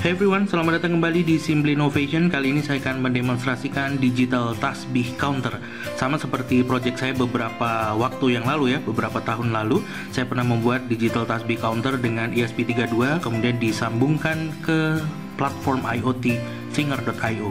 Hey everyone, selamat datang kembali di Simply Innovation. Kali ini saya akan mendemonstrasikan digital tasbih counter. Sama seperti project saya beberapa waktu yang lalu ya, beberapa tahun lalu, saya pernah membuat digital tasbih counter dengan ESP32, kemudian disambungkan ke platform IoT Singer.io.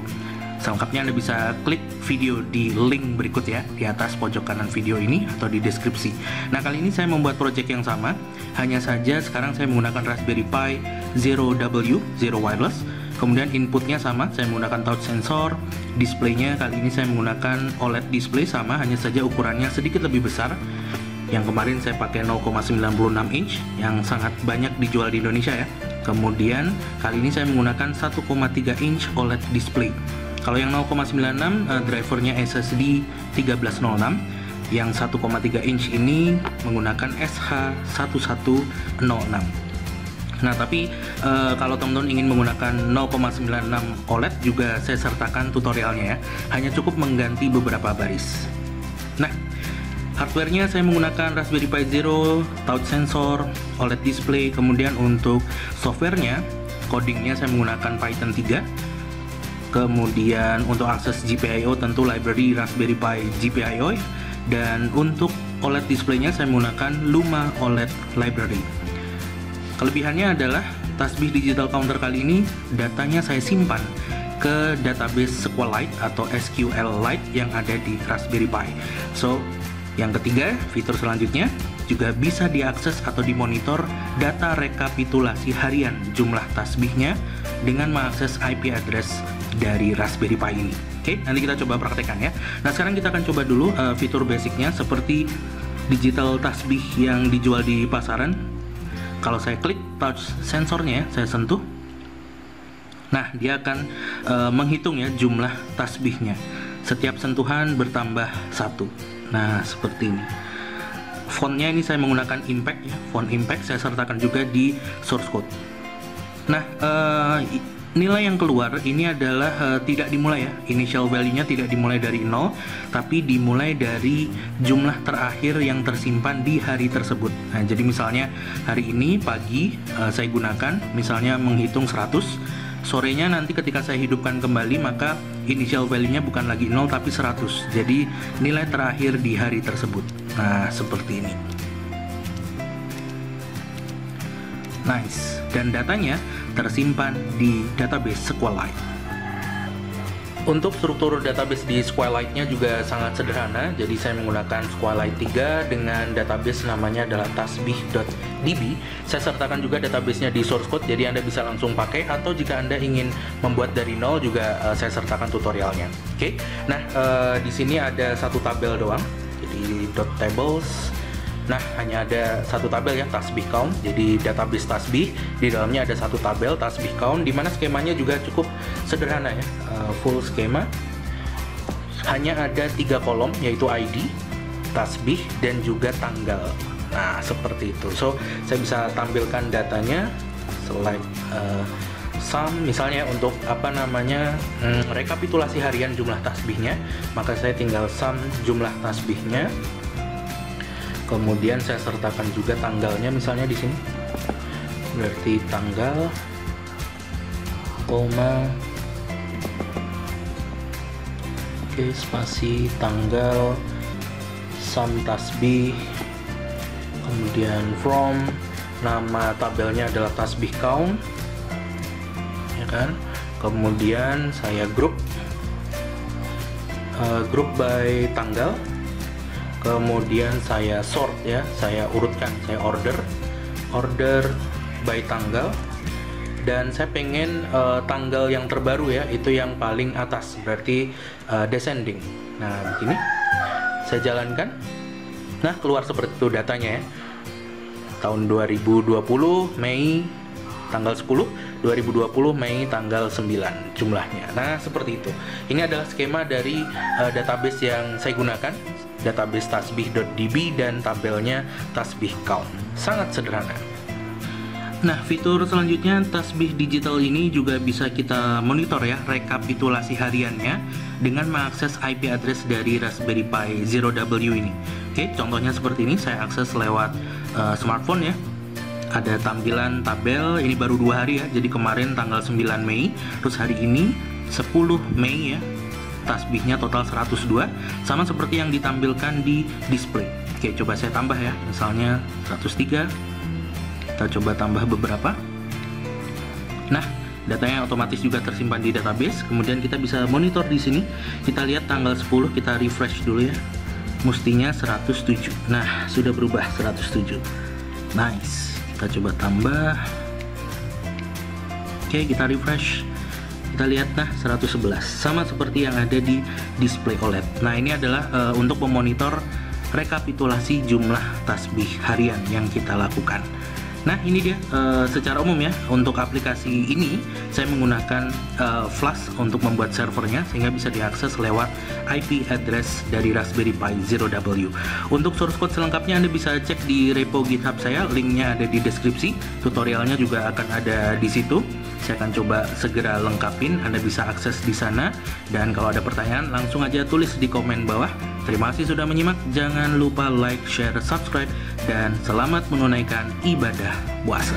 Selengkapnya Anda bisa klik video di link berikut ya, di atas pojok kanan video ini atau di deskripsi. Nah, kali ini saya membuat project yang sama, hanya saja sekarang saya menggunakan Raspberry Pi Zero W, Zero Wireless. Kemudian inputnya sama, saya menggunakan touch sensor. Displaynya kali ini saya menggunakan OLED display sama, hanya saja ukurannya sedikit lebih besar. Yang kemarin saya pakai 0,96 inch yang sangat banyak dijual di Indonesia ya. Kemudian kali ini saya menggunakan 1,3 inch OLED display. Kalau yang 0,96 drivernya SSD 1306, yang 1,3 inch ini menggunakan SH1106. Nah, tapi kalau teman-teman ingin menggunakan 0,96 OLED juga saya sertakan tutorialnya ya. Hanya cukup mengganti beberapa baris. Nah, hardware-nya saya menggunakan Raspberry Pi Zero, touch sensor, OLED display. Kemudian untuk software-nya, codingnya saya menggunakan Python 3. Kemudian untuk akses GPIO tentu library Raspberry Pi GPIO, dan untuk OLED displaynya saya menggunakan Luma OLED library. Kelebihannya adalah tasbih digital counter kali ini datanya saya simpan ke database SQLite atau SQLite yang ada di Raspberry Pi. So, yang ketiga, fitur selanjutnya juga bisa diakses atau dimonitor data rekapitulasi harian jumlah tasbihnya dengan mengakses IP address dari Raspberry Pi ini. Oke, nanti kita coba praktekkan ya. Nah, sekarang kita akan coba dulu fitur basicnya seperti digital tasbih yang dijual di pasaran. Kalau saya klik touch sensornya, saya sentuh. Nah, dia akan menghitung ya jumlah tasbihnya. Setiap sentuhan bertambah 1. Nah, seperti ini. Fontnya ini saya menggunakan Impact ya, font Impact saya sertakan juga di source code. Nah, nilai yang keluar ini adalah tidak dimulai ya, initial value-nya tidak dimulai dari 0, tapi dimulai dari jumlah terakhir yang tersimpan di hari tersebut. Nah, jadi misalnya hari ini pagi saya gunakan misalnya menghitung 100, sorenya nanti ketika saya hidupkan kembali maka initial value-nya bukan lagi 0 tapi 100. Jadi nilai terakhir di hari tersebut. Nah, seperti ini. Nice. Dan datanya tersimpan di database SQLite. Untuk struktur database di SQLite-nya juga sangat sederhana. Jadi saya menggunakan SQLite 3 dengan database namanya adalah tasbih.db. Saya sertakan juga database-nya di source code, jadi Anda bisa langsung pakai, atau jika Anda ingin membuat dari nol juga saya sertakan tutorialnya. Oke. Nah, di sini ada satu tabel doang. Jadi .tables. Nah, hanya ada satu tabel ya, tasbih count. Jadi database tasbih, di dalamnya ada satu tabel tasbih count, di mana skemanya juga cukup sederhana ya, full skema. Hanya ada 3 kolom, yaitu ID, tasbih, dan juga tanggal. Nah, seperti itu. So, saya bisa tampilkan datanya, select sum, misalnya untuk rekapitulasi harian jumlah tasbihnya, maka saya tinggal sum jumlah tasbihnya. Kemudian saya sertakan juga tanggalnya misalnya di sini. Berarti tanggal, koma, oke, spasi, tanggal, sum tasbih, kemudian from, nama tabelnya adalah tasbih count, ya kan? Kemudian saya group by tanggal. Kemudian saya sort ya, saya urutkan, saya order by tanggal, dan saya pengen tanggal yang terbaru ya, itu yang paling atas, berarti descending. Nah, begini saya jalankan. Nah, keluar seperti itu datanya ya. Tahun 2020 Mei tanggal 10, 2020 Mei tanggal 9 jumlahnya. Nah, seperti itu. Ini adalah skema dari database yang saya gunakan, database tasbih.db, dan tabelnya tasbih count. Sangat sederhana. Nah, fitur selanjutnya tasbih digital ini juga bisa kita monitor ya, rekapitulasi hariannya dengan mengakses IP address dari Raspberry Pi Zero W ini. Oke, contohnya seperti ini, saya akses lewat smartphone ya. ada tampilan tabel. Ini baru 2 hari ya, jadi kemarin tanggal 9 Mei, terus hari ini 10 Mei ya. Tasbihnya total 102, sama seperti yang ditampilkan di display. Oke, coba saya tambah ya, misalnya 103. Kita coba tambah beberapa. Nah, datanya otomatis juga tersimpan di database. Kemudian kita bisa monitor di sini. Kita lihat tanggal 10, kita refresh dulu ya. Mestinya 107. Nah, sudah berubah 107. Nice. Kita coba tambah. Oke, kita refresh. Kita lihat, nah 111, sama seperti yang ada di display OLED. Nah, ini adalah untuk memonitor rekapitulasi jumlah tasbih harian yang kita lakukan. Nah, ini dia secara umum ya, untuk aplikasi ini saya menggunakan Flash untuk membuat servernya, sehingga bisa diakses lewat IP address dari Raspberry Pi Zero W. Untuk source code selengkapnya Anda bisa cek di repo GitHub saya, linknya ada di deskripsi, tutorialnya juga akan ada di situ. Saya akan coba segera lengkapin, Anda bisa akses di sana. Dan kalau ada pertanyaan, langsung aja tulis di komen bawah. Terima kasih sudah menyimak, jangan lupa like, share, subscribe, dan selamat menunaikan ibadah puasa.